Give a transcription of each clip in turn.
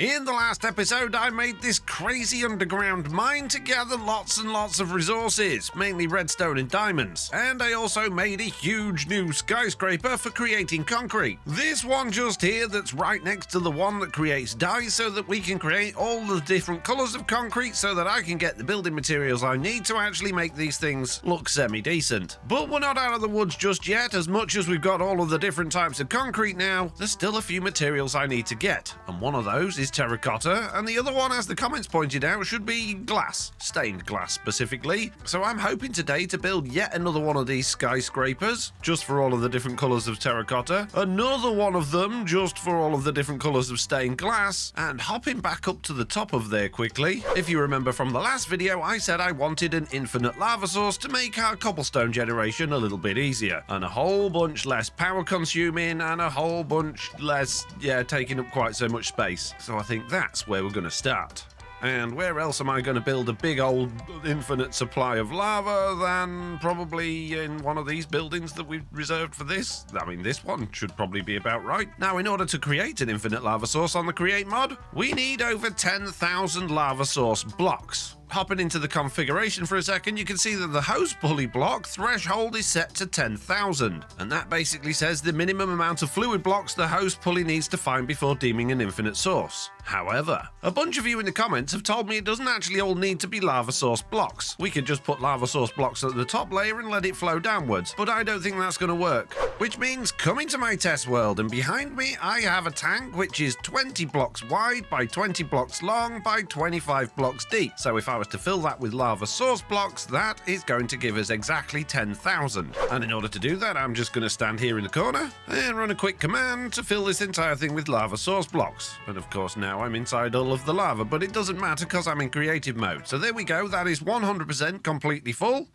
In the last episode, I made this crazy underground mine to gather lots and lots of resources, mainly redstone and diamonds. And I also made a huge new skyscraper for creating concrete. This one just here that's right next to the one that creates dye, so that we can create all the different colours of concrete so that I can get the building materials I need to actually make these things look semi-decent. But we're not out of the woods just yet. As much as we've got all of the different types of concrete now, there's still a few materials I need to get. And one of those is terracotta, and the other one, as the comments pointed out, should be glass, stained glass specifically. So I'm hoping today to build yet another one of these skyscrapers, just for all of the different colours of terracotta, another one of them just for all of the different colours of stained glass, and hopping back up to the top of there quickly. If you remember from the last video, I said I wanted an infinite lava source to make our cobblestone generation a little bit easier, and a whole bunch less power consuming, and a whole bunch less, taking up quite so much space. So I think that's where we're going to start. And where else am I going to build a big old infinite supply of lava than probably in one of these buildings that we've reserved for this? I mean, this one should probably be about right. Now, in order to create an infinite lava source on the Create mod, we need over 10,000 lava source blocks. Hopping into the configuration for a second, you can see that the hose pulley block threshold is set to 10,000, and that basically says the minimum amount of fluid blocks the hose pulley needs to find before deeming an infinite source. However, a bunch of you in the comments have told me it doesn't actually all need to be lava source blocks. We could just put lava source blocks at the top layer and let it flow downwards, but I don't think that's going to work. Which means, coming to my test world, and behind me I have a tank which is 20 blocks wide by 20 blocks long by 25 blocks deep. So if I was to fill that with lava source blocks, that is going to give us exactly 10,000. And in order to do that, I'm just going to stand here in the corner and run a quick command to fill this entire thing with lava source blocks. And of course now I'm inside all of the lava, but it doesn't matter because I'm in creative mode. So there we go, that is 100% completely full.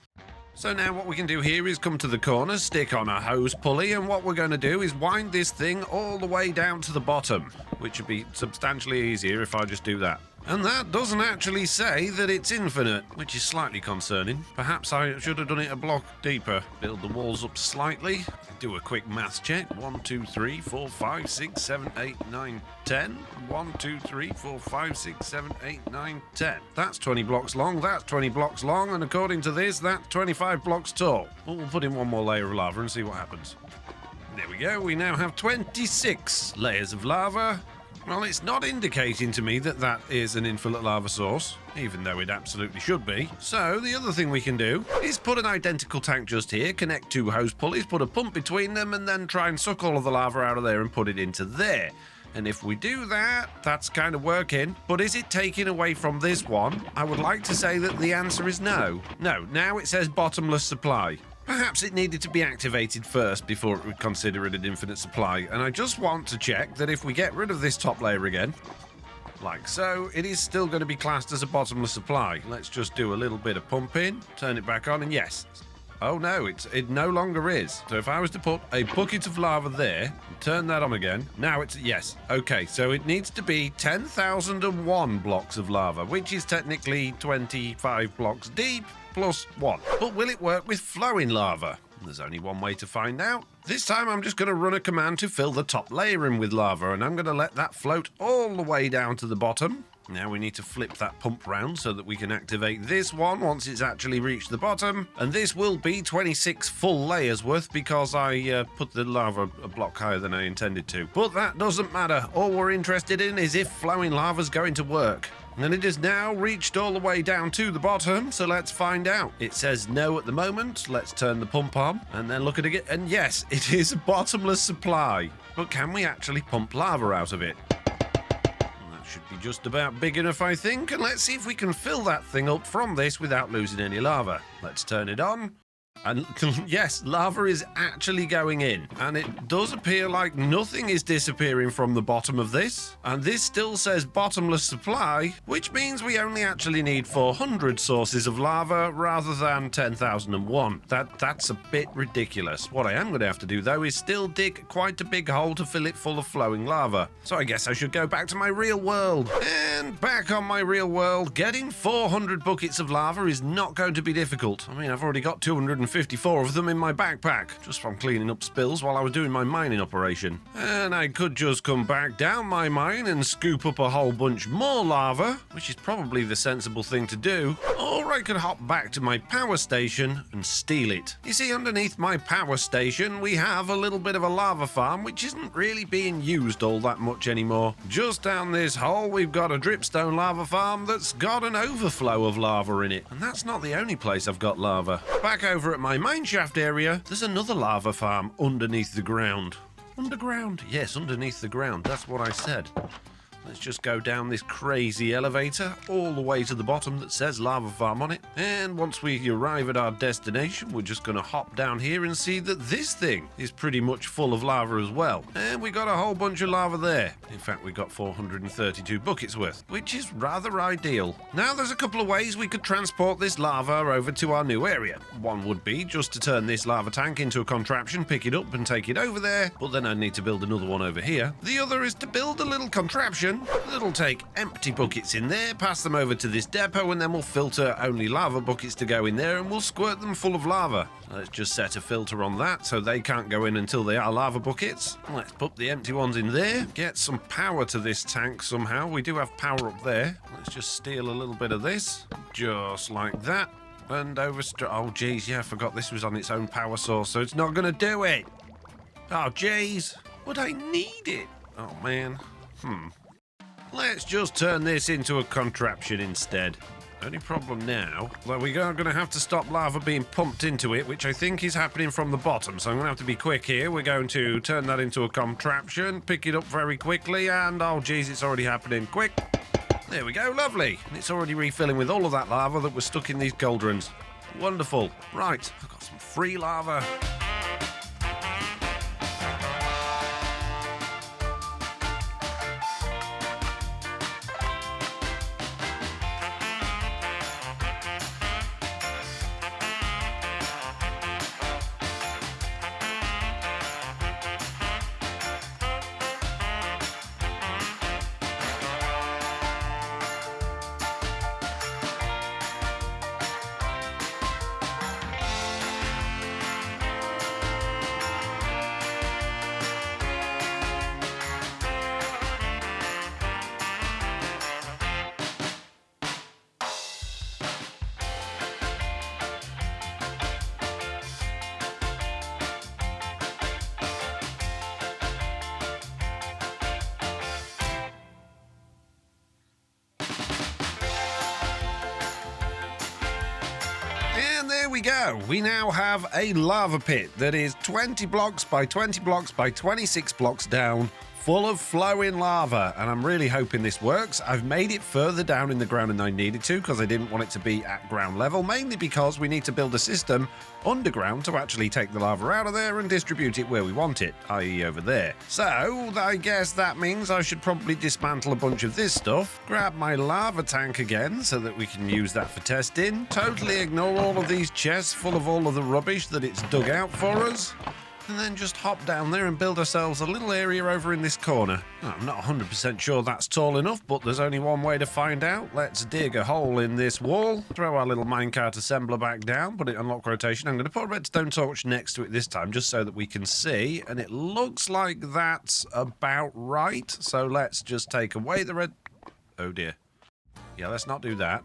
So now what we can do here is come to the corner, stick on a hose pulley, and what we're going to do is wind this thing all the way down to the bottom, which would be substantially easier if I just do that. And that doesn't actually say that it's infinite, which is slightly concerning. Perhaps I should have done it a block deeper. Build the walls up slightly. Do a quick maths check. 1, 2, 3, 4, 5, 6, 7, 8, 9, 10. 1, 2, 3, 4, 5, 6, 7, 8, 9, 10. That's 20 blocks long, that's 20 blocks long, and according to this, that's 25 blocks tall. Well, we'll put in one more layer of lava and see what happens. There we go, we now have 26 layers of lava. Well, it's not indicating to me that that is an infinite lava source, even though it absolutely should be. So the other thing we can do is put an identical tank just here, connect two hose pulleys, put a pump between them, and then try and suck all of the lava out of there and put it into there. And if we do that, that's kind of working. But is it taking away from this one? I would like to say that the answer is no. No, now it says bottomless supply. Perhaps it needed to be activated first before it would consider it an infinite supply, and I just want to check that if we get rid of this top layer again, like so, it is still going to be classed as a bottomless supply. Let's just do a little bit of pumping, turn it back on, and yes. Oh no, it no longer is. So if I was to put a bucket of lava there, and turn that on again, now it's, yes. Okay, so it needs to be 10,001 blocks of lava, which is technically 25 blocks deep, plus 1. But will it work with flowing lava? There's only one way to find out. This time I'm just going to run a command to fill the top layer in with lava, and I'm going to let that float all the way down to the bottom. Now we need to flip that pump round so that we can activate this one once it's actually reached the bottom. And this will be 26 full layers worth because I put the lava a block higher than I intended to. But that doesn't matter. All we're interested in is if flowing lava's going to work. And it has now reached all the way down to the bottom, so let's find out. It says no at the moment. Let's turn the pump on and then look at it. And yes, it is a bottomless supply. But can we actually pump lava out of it? Should be just about big enough, I think, and let's see if we can fill that thing up from this without losing any lava. Let's turn it on. And yes, lava is actually going in, and it does appear like nothing is disappearing from the bottom of this, and this still says bottomless supply, which means we only actually need 400 sources of lava rather than 10,001. That's a bit ridiculous. What I am going to have to do though is still dig quite a big hole to fill it full of flowing lava. So I guess I should go back to my real world. And back on my real world, getting 400 buckets of lava is not going to be difficult. I mean, I've already got 250 154 of them in my backpack, just from cleaning up spills while I was doing my mining operation. And I could just come back down my mine and scoop up a whole bunch more lava, which is probably the sensible thing to do, or I could hop back to my power station and steal it. You see, underneath my power station, we have a little bit of a lava farm, which isn't really being used all that much anymore. Just down this hole, we've got a dripstone lava farm that's got an overflow of lava in it. And that's not the only place I've got lava. Back over at my mineshaft area, there's another lava farm underneath the ground. Underground? Yes, underneath the ground. That's what I said. Let's just go down this crazy elevator all the way to the bottom that says lava farm on it. And once we arrive at our destination, we're just going to hop down here and see that this thing is pretty much full of lava as well. And we got a whole bunch of lava there. In fact, we got 432 buckets worth, which is rather ideal. Now there's a couple of ways we could transport this lava over to our new area. One would be just to turn this lava tank into a contraption, pick it up and take it over there, but then I'd need to build another one over here. The other is to build a little contraption that'll take empty buckets in there, pass them over to this depot, and then we'll filter only lava buckets to go in there and we'll squirt them full of lava. Let's just set a filter on that so they can't go in until they are lava buckets. Let's put the empty ones in there, get some power to this tank somehow. We do have power up there. Let's just steal a little bit of this, just like that. And oh geez, yeah, I forgot this was on its own power source, so it's not gonna do it. Oh geez, but I need it. Oh man, Let's just turn this into a contraption instead. Only problem now, well, we are going to have to stop lava being pumped into it, which I think is happening from the bottom, so I'm going to have to be quick here. We're going to turn that into a contraption, pick it up very quickly, and oh geez, it's already happening. Quick! There we go, lovely. And it's already refilling with all of that lava that was stuck in these cauldrons. Wonderful. Right, I've got some free lava. There we go. We now have a lava pit that is 20 blocks by 20 blocks by 26 blocks down, full of flowing lava, and I'm really hoping this works. I've made it further down in the ground than I needed to because I didn't want it to be at ground level, mainly because we need to build a system underground to actually take the lava out of there and distribute it where we want it, i.e. over there. So I guess that means I should probably dismantle a bunch of this stuff, grab my lava tank again so that we can use that for testing, totally ignore all of these chests full of all of the rubbish that it's dug out for us, and then just hop down there and build ourselves a little area over in this corner. I'm not 100% sure that's tall enough, but there's only one way to find out. Let's dig a hole in this wall, throw our little minecart assembler back down, put it on lock rotation. I'm going to put a redstone torch next to it this time, just so that we can see, and it looks like that's about right. So let's just take away the red... Oh dear. Yeah, let's not do that.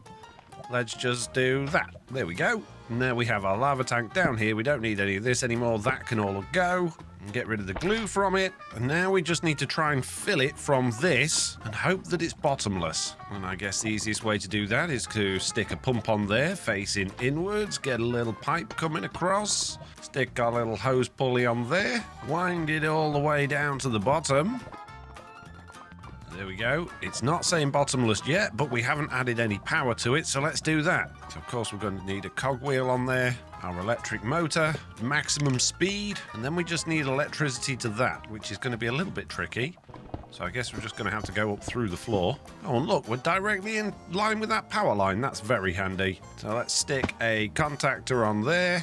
Let's just do that. There we go. Now we have our lava tank down here. We don't need any of this anymore. That can all go. And get rid of the glue from it. And now we just need to try and fill it from this and hope that it's bottomless. And I guess the easiest way to do that is to stick a pump on there facing inwards, get a little pipe coming across, stick our little hose pulley on there, wind it all the way down to the bottom. There we go. It's not saying bottomless yet, but we haven't added any power to it, so let's do that. So of course we're going to need a cogwheel on there, our electric motor, maximum speed, and then we just need electricity to that, which is going to be a little bit tricky. So I guess we're just going to have to go up through the floor. Oh, and look, we're directly in line with that power line. That's very handy. So let's stick a contactor on there,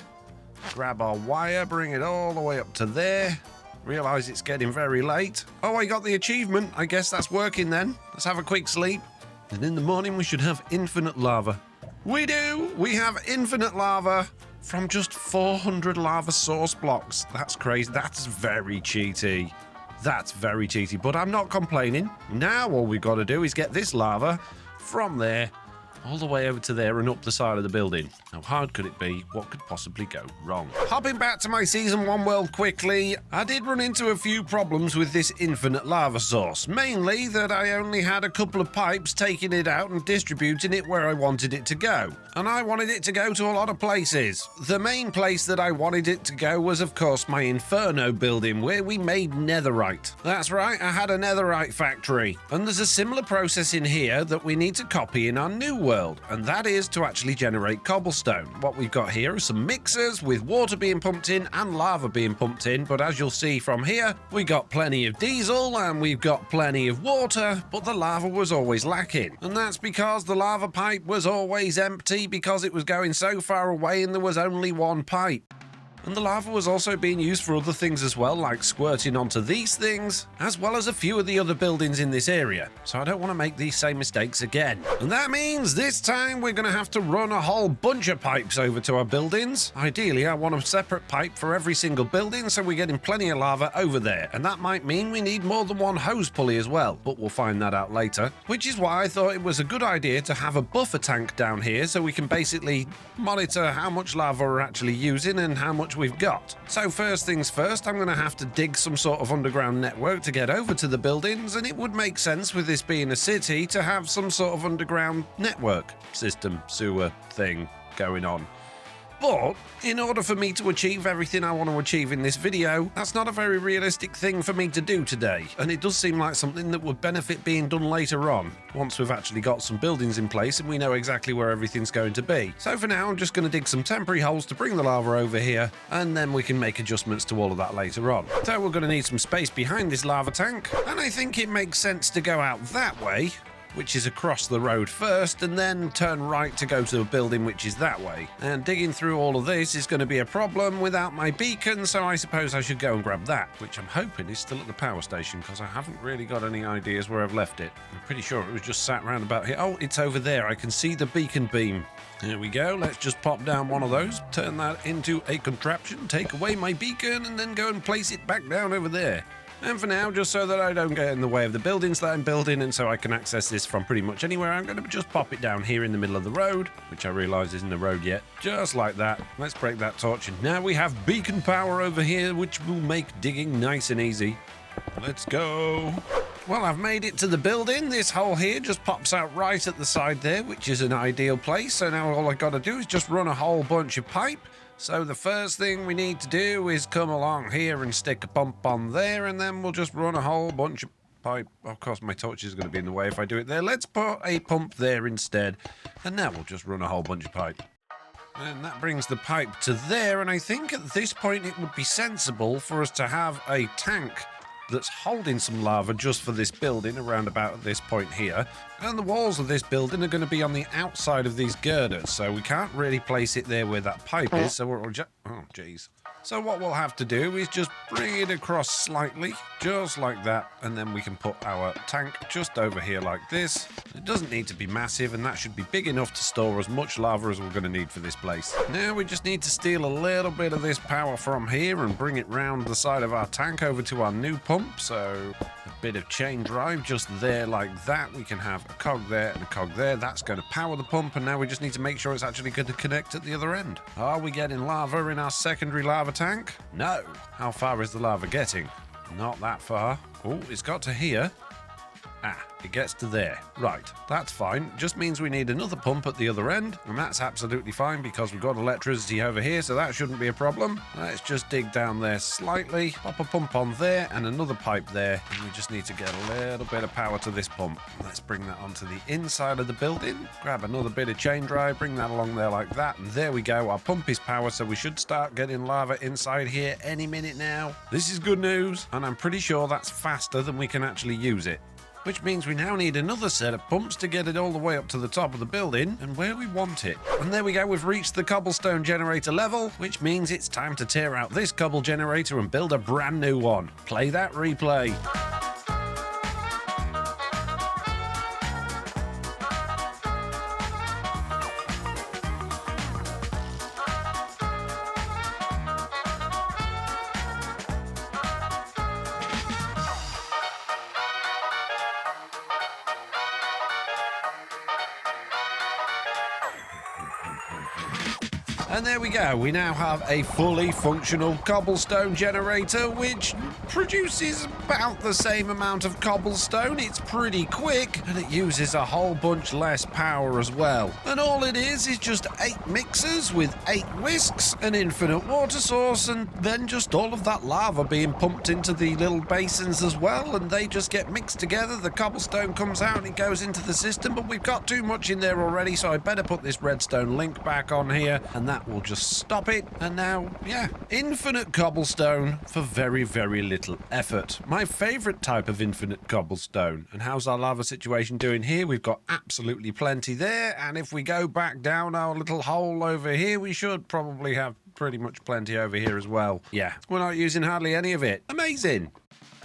grab our wire, bring it all the way up to there. Realise it's getting very late. Oh, I got the achievement. I guess that's working then. Let's have a quick sleep. And in the morning we should have infinite lava. We do! We have infinite lava from just 400 lava source blocks. That's crazy. That's very cheaty. That's very cheaty, but I'm not complaining. Now all we've got to do is get this lava from there all the way over to there and up the side of the building. How hard could it be? What could possibly go wrong? Hopping back to my Season 1 world quickly, I did run into a few problems with this infinite lava source. Mainly that I only had a couple of pipes taking it out and distributing it where I wanted it to go. And I wanted it to go to a lot of places. The main place that I wanted it to go was, of course, my Inferno building, where we made netherite. That's right, I had a netherite factory. And there's a similar process in here that we need to copy in our new world, and that is to actually generate cobblestone. What we've got here are some mixers with water being pumped in and lava being pumped in, but as you'll see from here, we got plenty of diesel and we've got plenty of water, but the lava was always lacking. And that's because the lava pipe was always empty because it was going so far away and there was only one pipe. And the lava was also being used for other things as well, like squirting onto these things, as well as a few of the other buildings in this area. So I don't want to make these same mistakes again. And that means this time we're going to have to run a whole bunch of pipes over to our buildings. Ideally, I want a separate pipe for every single building, so we're getting plenty of lava over there. And that might mean we need more than one hose pulley as well, but we'll find that out later. Which is why I thought it was a good idea to have a buffer tank down here, so we can basically monitor how much lava we're actually using and how much we've got. So first things first, I'm going to have to dig some sort of underground network to get over to the buildings, and it would make sense with this being a city to have some sort of underground network system, sewer thing going on. But in order for me to achieve everything I want to achieve in this video, that's not a very realistic thing for me to do today, and it does seem like something that would benefit being done later on, once we've actually got some buildings in place and we know exactly where everything's going to be. So for now, I'm just going to dig some temporary holes to bring the lava over here, and then we can make adjustments to all of that later on. So we're going to need some space behind this lava tank, and I think it makes sense to go out that way, which is across the road first, and then turn right to go to a building which is that way. And digging through all of this is going to be a problem without my beacon, so I suppose I should go and grab that, which I'm hoping is still at the power station, because I haven't really got any ideas where I've left it. I'm pretty sure it was just sat round about here. Oh, it's over there. I can see the beacon beam. There we go. Let's just pop down one of those, turn that into a contraption, take away my beacon, and then go and place it back down over there. And for now, just so that I don't get in the way of the buildings that I'm building and so I can access this from pretty much anywhere, I'm going to just pop it down here in the middle of the road, which I realise isn't a road yet. Just like that. Let's break that torch, and now we have beacon power over here, which will make digging nice and easy. Let's go. Well, I've made it to the building. This hole here just pops out right at the side there, which is an ideal place. So now all I've got to do is just run a whole bunch of pipe. So the first thing we need to do is come along here and stick a pump on there, and then we'll just run a whole bunch of pipe. Of course, my torch is going to be in the way if I do it there. Let's put a pump there instead, and now we'll just run a whole bunch of pipe. And that brings the pipe to there, and I think at this point it would be sensible for us to have a tank that's holding some lava just for this building around about at this point here. And the walls of this building are going to be on the outside of these girders, so we can't really place it there where that pipe is, so we'll just... Oh, jeez. So what we'll have to do is just bring it across slightly, just like that, and then we can put our tank just over here like this. It doesn't need to be massive, and that should be big enough to store as much lava as we're going to need for this place. Now we just need to steal a little bit of this power from here and bring it round the side of our tank over to our new pump, so a bit of chain drive just there like that. We can have a cog there and a cog there. That's going to power the pump, and now we just need to make sure it's actually going to connect at the other end. Are we getting lava in our secondary lava tank? No. How far is the lava getting? Not that far. Oh, it's got to here. Ah, it gets to there. Right, that's fine. Just means we need another pump at the other end, and that's absolutely fine because we've got electricity over here, so that shouldn't be a problem. Let's just dig down there slightly, pop a pump on there, and another pipe there, and we just need to get a little bit of power to this pump. Let's bring that onto the inside of the building, grab another bit of chain drive, bring that along there like that, and there we go. Our pump is powered, so we should start getting lava inside here any minute now. This is good news, and I'm pretty sure that's faster than we can actually use it. Which means we now need another set of pumps to get it all the way up to the top of the building and where we want it. And there we go, we've reached the cobblestone generator level, which means it's time to tear out this cobble generator and build a brand new one. Play that replay. And there we go. We now have a fully functional cobblestone generator, which produces about the same amount of cobblestone. It's pretty quick, and it uses a whole bunch less power as well. And all it is just 8 mixers with 8 whisks, an infinite water source, and then just all of that lava being pumped into the little basins as well, and they just get mixed together. The cobblestone comes out and it goes into the system, but we've got too much in there already, so I better put this redstone link back on here, and that will just stop it. And now, yeah, infinite cobblestone for very, very little effort. My favourite type of infinite cobblestone. And how's our lava situation doing here? We've got absolutely plenty there, and if we go back down our little hole over here, we should probably have pretty much plenty over here as well. Yeah, we're not using hardly any of it. Amazing.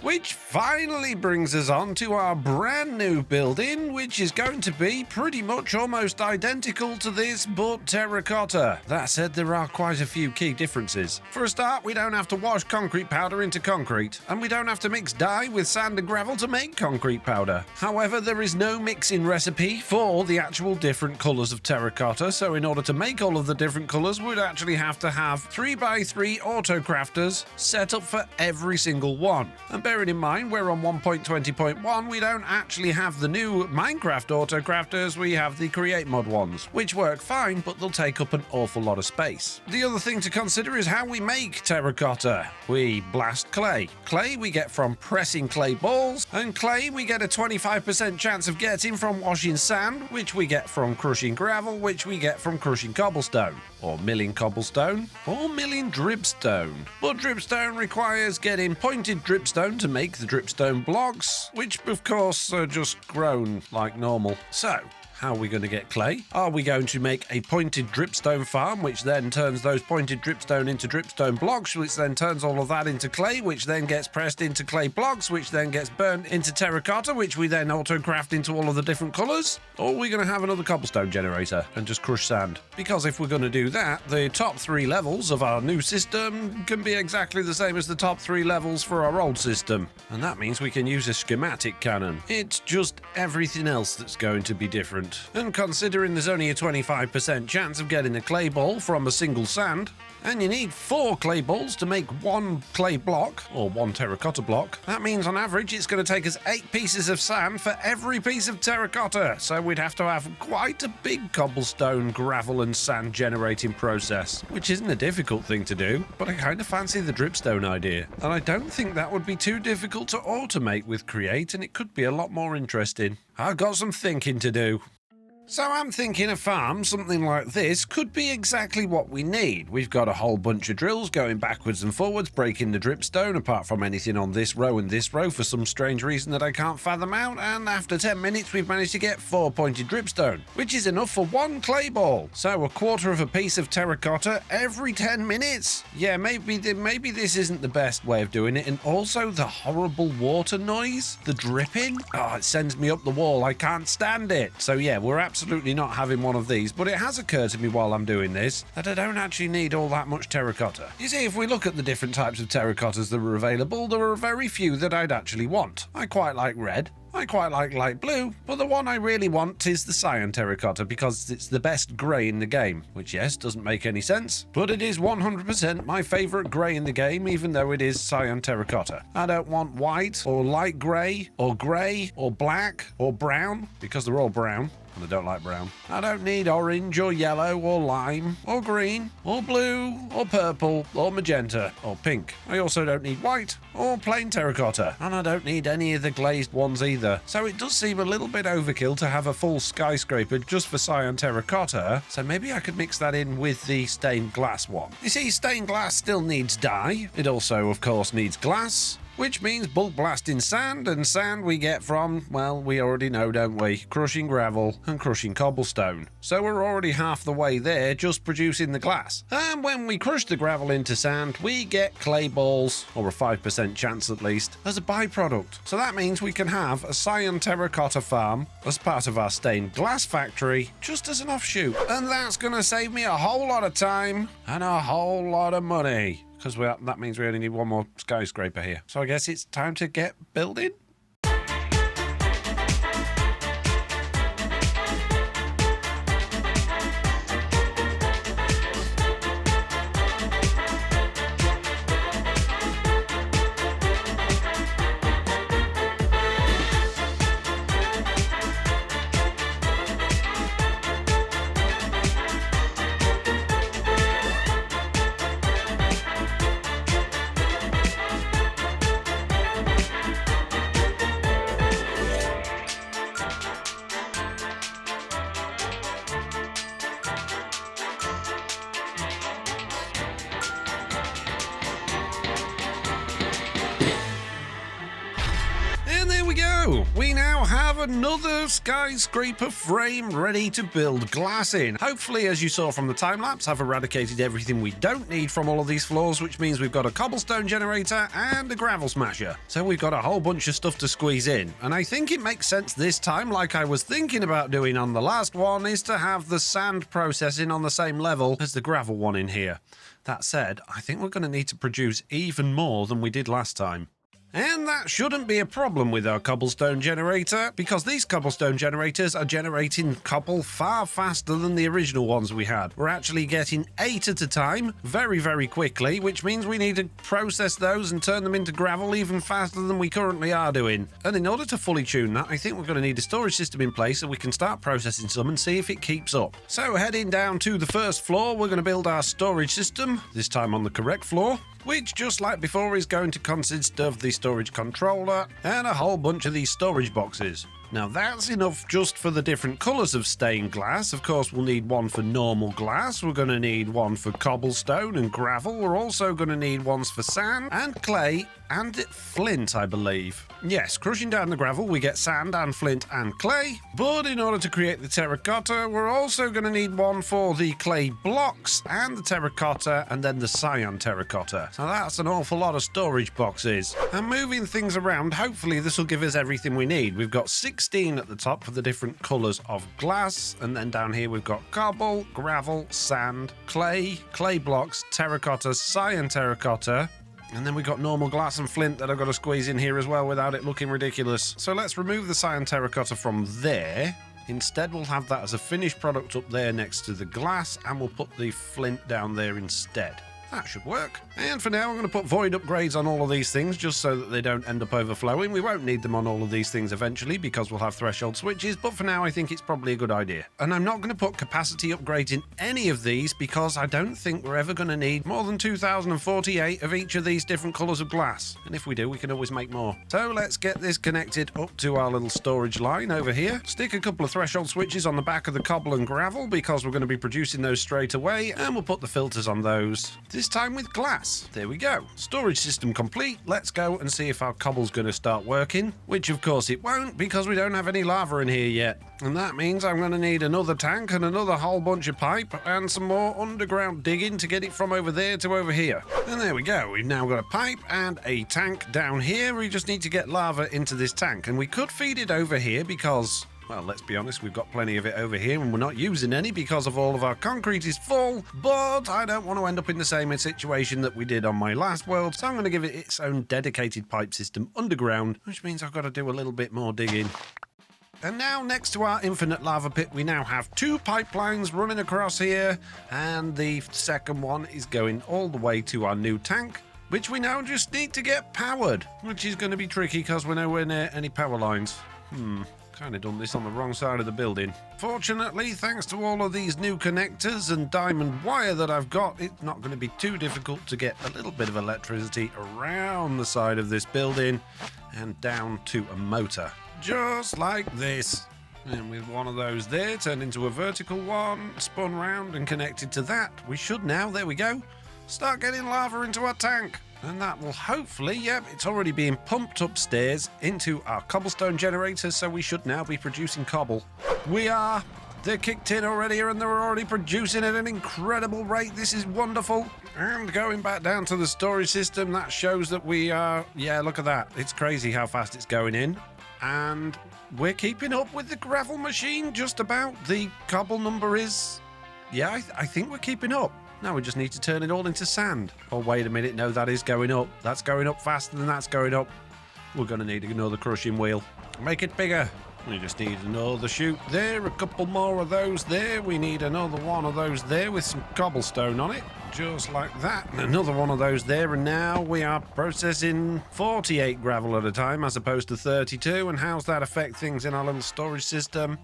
Which finally brings us on to our brand new building, which is going to be pretty much almost identical to this, but terracotta. That said, there are quite a few key differences. For a start, we don't have to wash concrete powder into concrete, and we don't have to mix dye with sand and gravel to make concrete powder. However, there is no mixing recipe for the actual different colours of terracotta, so in order to make all of the different colours, we'd actually have to have 3x3 auto crafters set up for every single one. And bearing in mind we're on 1.20.1, we don't actually have the new Minecraft autocrafters, we have the create mod ones, which work fine, but they'll take up an awful lot of space. The other thing to consider is how we make terracotta. We blast clay. Clay we get from pressing clay balls, and clay we get a 25% chance of getting from washing sand, which we get from crushing gravel, which we get from crushing cobblestone, or milling cobblestone, or milling dripstone. But dripstone requires getting pointed dripstone to make the dripstone blocks, which of course are just grown like normal. So, how are we going to get clay? Are we going to make a pointed dripstone farm, which then turns those pointed dripstone into dripstone blocks, which then turns all of that into clay, which then gets pressed into clay blocks, which then gets burnt into terracotta, which we then auto-craft into all of the different colours? Or are we going to have another cobblestone generator and just crush sand? Because if we're going to do that, the top 3 levels of our new system can be exactly the same as the top 3 levels for our old system. And that means we can use a schematic cannon. It's just everything else that's going to be different. And considering there's only a 25% chance of getting a clay ball from a single sand, and you need 4 clay balls to make 1 clay block, or 1 terracotta block, that means on average it's going to take us 8 pieces of sand for every piece of terracotta, so we'd have to have quite a big cobblestone, gravel and sand generating process, which isn't a difficult thing to do, but I kind of fancy the dripstone idea, and I don't think that would be too difficult to automate with Create, and it could be a lot more interesting. I've got some thinking to do. So I'm thinking a farm, something like this, could be exactly what we need. We've got a whole bunch of drills going backwards and forwards, breaking the dripstone, apart from anything on this row and this row for some strange reason that I can't fathom out, and after 10 minutes we've managed to get 4 pointed dripstone, which is enough for 1 clay ball. So a quarter of a piece of terracotta every 10 minutes? Yeah, maybe this isn't the best way of doing it, and also the horrible water noise, the dripping, oh, it sends me up the wall, I can't stand it. So yeah, we're absolutely not having one of these, but it has occurred to me while I'm doing this that I don't actually need all that much terracotta. You see, if we look at the different types of terracottas that are available, there are very few that I'd actually want. I quite like red. I quite like light blue, but the one I really want is the cyan terracotta because it's the best grey in the game, which yes, doesn't make any sense, but it is 100% my favourite grey in the game, even though it is cyan terracotta. I don't want white or light grey or black or brown, because they're all brown. And I don't like brown. I don't need orange or yellow or lime or green or blue or purple or magenta or pink. I also don't need white or plain terracotta, and I don't need any of the glazed ones either. So it does seem a little bit overkill to have a full skyscraper just for cyan terracotta, so maybe I could mix that in with the stained glass one. You see, stained glass still needs dye. It also, of course, needs glass, which means bulk blasting sand, and sand we get from, well, we already know, don't we? Crushing gravel and crushing cobblestone. So we're already half the way there, just producing the glass. And when we crush the gravel into sand, we get clay balls, or a 5% chance at least, as a byproduct. So that means we can have a cyan terracotta farm as part of our stained glass factory, just as an offshoot. And that's gonna save me a whole lot of time and a whole lot of money, because that means we only need 1 more skyscraper here. So I guess it's time to get building. So, we now have another skyscraper frame ready to build glass in. Hopefully, as you saw from the time-lapse, I've eradicated everything we don't need from all of these floors, which means we've got a cobblestone generator and a gravel smasher. So we've got a whole bunch of stuff to squeeze in. And I think it makes sense this time, like I was thinking about doing on the last one, is to have the sand processing on the same level as the gravel one in here. That said, I think we're going to need to produce even more than we did last time. And that shouldn't be a problem with our cobblestone generator, because these cobblestone generators are generating cobble far faster than the original ones we had. We're actually getting 8 at a time, very, very quickly, which means we need to process those and turn them into gravel even faster than we currently are doing. And in order to fully tune that, I think we're going to need a storage system in place so we can start processing some and see if it keeps up. So heading down to the first floor, we're going to build our storage system, this time on the correct floor, which, just like before, is going to consist of the storage controller and a whole bunch of these storage boxes. Now that's enough just for the different colours of stained glass. Of course, we'll need one for normal glass, we're going to need one for cobblestone and gravel, we're also going to need ones for sand and clay and flint, I believe. Yes, crushing down the gravel, we get sand and flint and clay, but in order to create the terracotta, we're also going to need one for the clay blocks and the terracotta and then the cyan terracotta. So that's an awful lot of storage boxes. And moving things around, hopefully this will give us everything we need. We've got 16 at the top for the different colours of glass, and then down here we've got cobble, gravel, sand, clay blocks, terracotta, cyan terracotta, and then we've got normal glass and flint that I've got to squeeze in here as well without it looking ridiculous. So let's remove the cyan terracotta from there. Instead, we'll have that as a finished product up there next to the glass, and we'll put the flint down there instead. That should work. And for now, I'm going to put void upgrades on all of these things just so that they don't end up overflowing. We won't need them on all of these things eventually because we'll have threshold switches, but for now I think it's probably a good idea. And I'm not going to put capacity upgrades in any of these because I don't think we're ever going to need more than 2048 of each of these different colours of glass. And if we do, we can always make more. So let's get this connected up to our little storage line over here. Stick a couple of threshold switches on the back of the cobble and gravel because we're going to be producing those straight away, and we'll put the filters on those. This time with glass. There we go. Storage system complete. Let's go and see if our cobble's going to start working, which of course it won't because we don't have any lava in here yet. And that means I'm going to need another tank and another whole bunch of pipe and some more underground digging to get it from over there to over here. And there we go. We've now got a pipe and a tank down here. We just need to get lava into this tank, and we could feed it over here because, well, let's be honest, we've got plenty of it over here and we're not using any because of all of our concrete is full, but I don't want to end up in the same situation that we did on my last world, so I'm going to give it its own dedicated pipe system underground, which means I've got to do a little bit more digging. And now, next to our infinite lava pit, we now have 2 pipelines running across here, and the second one is going all the way to our new tank, which we now just need to get powered, which is going to be tricky because we're nowhere near any power lines. Kind of done this on the wrong side of the building. Fortunately, thanks to all of these new connectors and diamond wire that I've got, it's not going to be too difficult to get a little bit of electricity around the side of this building and down to a motor. Just like this. And with one of those there turned into a vertical one, spun round and connected to that, we should now, there we go, start getting lava into our tank. And that will hopefully, yep, it's already being pumped upstairs into our cobblestone generator, so we should now be producing cobble. We are. They're kicked in already and they're already producing at an incredible rate. This is wonderful. And going back down to the storage system, that shows that we are, yeah, look at that. It's crazy how fast it's going in. And we're keeping up with the gravel machine just about. The cobble number is, yeah, I think we're keeping up. Now we just need to turn it all into sand. Oh, wait a minute. No, that is going up. That's going up faster than that's going up. We're going to need another crushing wheel. Make it bigger. We just need another chute there. A couple more of those there. We need another one of those there with some cobblestone on it. Just like that. And another one of those there. And now we are processing 48 gravel at a time as opposed to 32. And how's that affect things in our little storage system?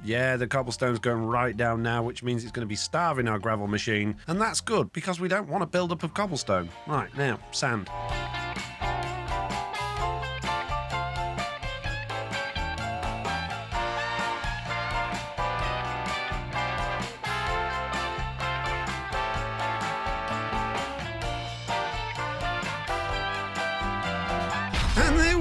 Yeah, the cobblestone's going right down now, which means it's going to be starving our gravel machine. And that's good, because we don't want a build-up of cobblestone. Right, now, sand.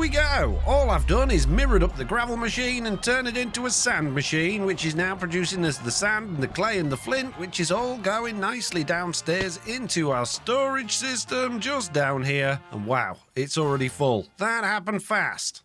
we go. All I've done is mirrored up the gravel machine and turned it into a sand machine, which is now producing us the sand and the clay and the flint, which is all going nicely downstairs into our storage system just down here. And wow, it's already full. That happened fast.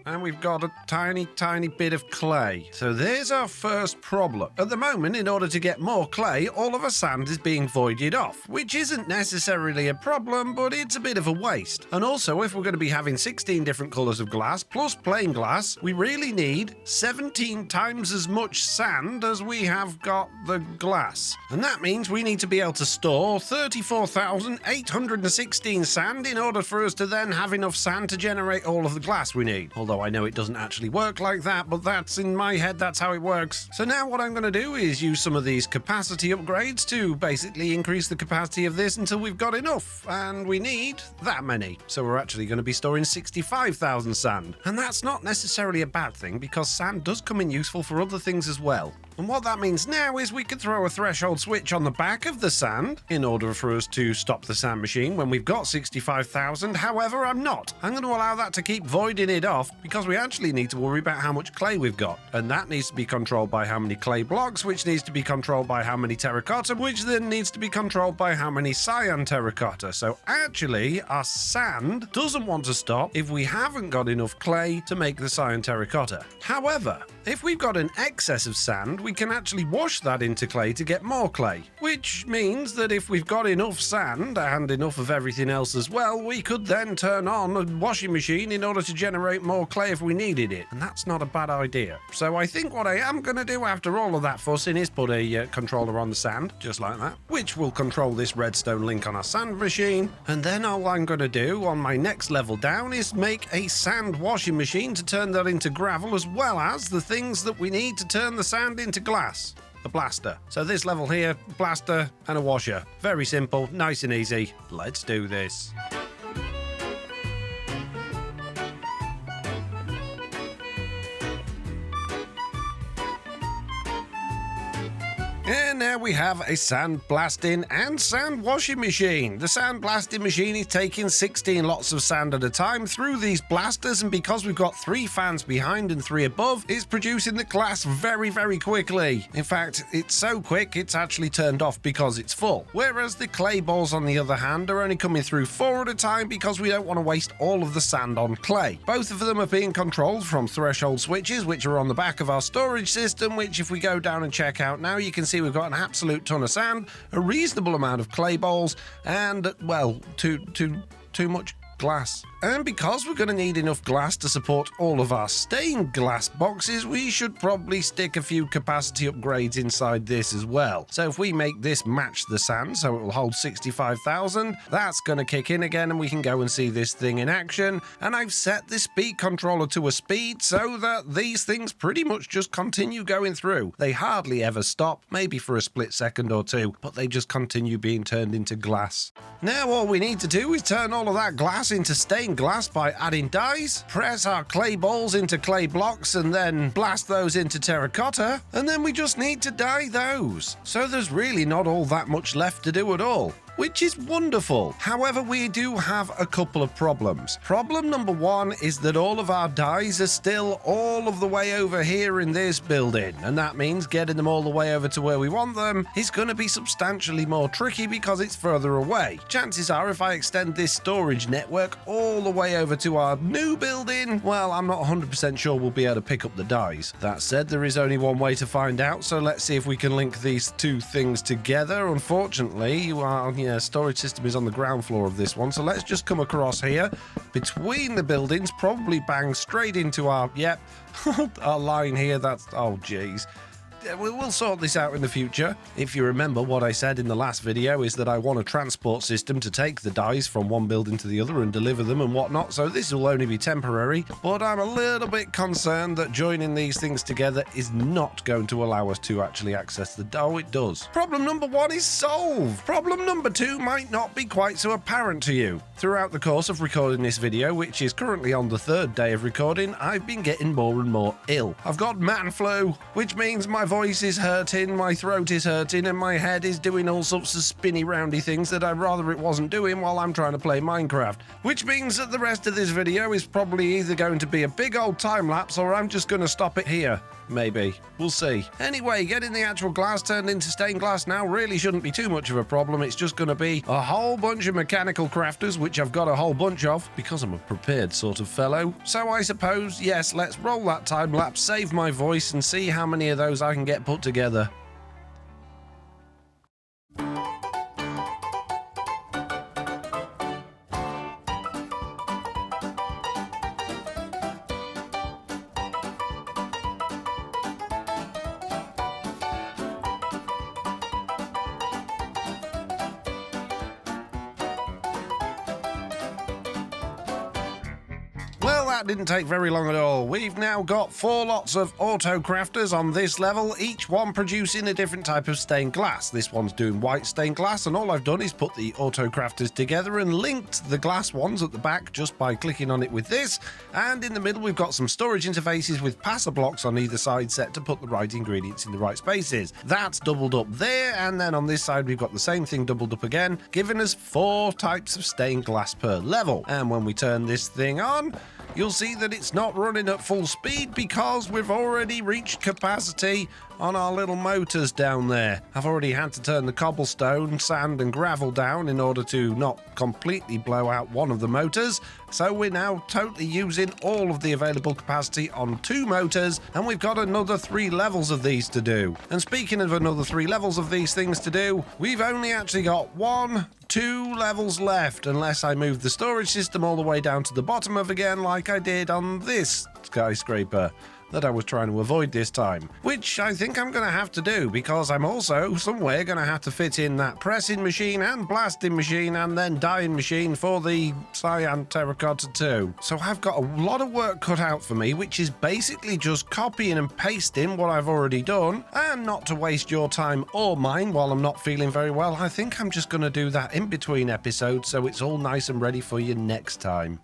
And we've got a tiny bit of clay. So there's our first problem. At the moment, in order to get more clay, all of our sand is being voided off, which isn't necessarily a problem, but it's a bit of a waste. And also, if we're going to be having 16 different colours of glass, plus plain glass, we really need 17 times as much sand as we have got the glass. And that means we need to be able to store 34,816 sand in order for us to then have enough sand to generate all of the glass we need. Although I know it doesn't actually work like that, but that's in my head, that's how it works. So now what I'm going to do is use some of these capacity upgrades to basically increase the capacity of this until we've got enough, and we need that many. So we're actually going to be storing 65,000 sand. And that's not necessarily a bad thing, because sand does come in useful for other things as well. And what that means now is we could throw a threshold switch on the back of the sand in order for us to stop the sand machine when we've got 65,000. However, I'm not. I'm going to allow that to keep voiding it off because we actually need to worry about how much clay we've got. And that needs to be controlled by how many clay blocks, which needs to be controlled by how many terracotta, which then needs to be controlled by how many cyan terracotta. So actually, our sand doesn't want to stop if we haven't got enough clay to make the cyan terracotta. However, if we've got an excess of sand, we can actually wash that into clay to get more clay, which means that if we've got enough sand and enough of everything else as well, we could then turn on a washing machine in order to generate more clay if we needed it, and that's not a bad idea. So I think what I am going to do after all of that fussing is put a controller on the sand, just like that, which will control this redstone link on our sand machine, and then all I'm going to do on my next level down is make a sand washing machine to turn that into gravel, as well as the things that we need to turn the sand into glass. A blaster. So this level here, blaster and a washer. Very simple, nice and easy. Let's do this. And now we have a sand blasting and sand washing machine. The sand blasting machine is taking 16 lots of sand at a time through these blasters, and because we've got 3 fans behind and 3 above, it's producing the glass very quickly. In fact, it's so quick it's actually turned off because it's full. Whereas the clay balls, on the other hand, are only coming through 4 at a time because we don't want to waste all of the sand on clay. Both of them are being controlled from threshold switches, which are on the back of our storage system, which if we go down and check out now, you can see we've got an absolute ton of sand, a reasonable amount of clay balls, and, well, too much glass. And because we're going to need enough glass to support all of our stained glass boxes, we should probably stick a few capacity upgrades inside this as well. So if we make this match the sand, so it will hold 65,000, that's going to kick in again and we can go and see this thing in action. And I've set the speed controller to a speed so that these things pretty much just continue going through. They hardly ever stop, maybe for a split second or two, but they just continue being turned into glass. Now all we need to do is turn all of that glass into stained glass by adding dyes, press our clay balls into clay blocks and then blast those into terracotta, and then we just need to dye those. So there's really not all that much left to do at all, which is wonderful. However, we do have a couple of problems. Problem number 1 is that all of our dyes are still all of the way over here in this building, and that means getting them all the way over to where we want them is going to be substantially more tricky because it's further away. Chances are if I extend this storage network all the way over to our new building, well, I'm not 100% sure we'll be able to pick up the dyes. That said, there is only one way to find out, so let's see if we can link these two things together. Unfortunately, storage system is on the ground floor of this one, so let's just come across here between the buildings, probably bang straight into our our line here. That's, oh geez. We'll sort this out in the future. If you remember, what I said in the last video is that I want a transport system to take the dyes from one building to the other and deliver them and whatnot, so this will only be temporary, but I'm a little bit concerned that joining these things together is not going to allow us to actually access the... Oh, it does. Problem number 1 is solved. Problem number 2 might not be quite so apparent to you. Throughout the course of recording this video, which is currently on the 3rd day of recording, I've been getting more and more ill. I've got man flu, which means my voice is hurting, my throat is hurting, and my head is doing all sorts of spinny roundy things that I'd rather it wasn't doing while I'm trying to play Minecraft. Which means that the rest of this video is probably either going to be a big old time lapse or I'm just going to stop it here. Maybe. We'll see. Anyway, getting the actual glass turned into stained glass now really shouldn't be too much of a problem. It's just going to be a whole bunch of mechanical crafters, which I've got a whole bunch of because I'm a prepared sort of fellow. So I suppose, yes, let's roll that time lapse, save my voice, and see how many of those I can get put together. Well, that didn't take very long at all. We've now got 4 lots of auto crafters on this level, each one producing a different type of stained glass. This one's doing white stained glass, and all I've done is put the auto crafters together and linked the glass ones at the back just by clicking on it with this. And in the middle, we've got some storage interfaces with passer blocks on either side set to put the right ingredients in the right spaces. That's doubled up there, and then on this side, we've got the same thing doubled up again, giving us 4 types of stained glass per level. And when we turn this thing on, you'll see that it's not running at full speed because we've already reached capacity on our little motors down there. I've already had to turn the cobblestone, sand and gravel down in order to not completely blow out one of the motors. So we're now totally using all of the available capacity on 2 motors, and we've got another 3 levels of these to do. And speaking of another 3 levels of these things to do, we've only actually got 2 levels left, unless I move the storage system all the way down to the bottom of again like I did on this skyscraper that I was trying to avoid this time, which I think I'm going to have to do because I'm also somewhere going to have to fit in that pressing machine and blasting machine and then dyeing machine for the cyan terracotta too. So I've got a lot of work cut out for me, which is basically just copying and pasting what I've already done. And not to waste your time or mine while I'm not feeling very well, I think I'm just going to do that in between episodes so it's all nice and ready for you next time.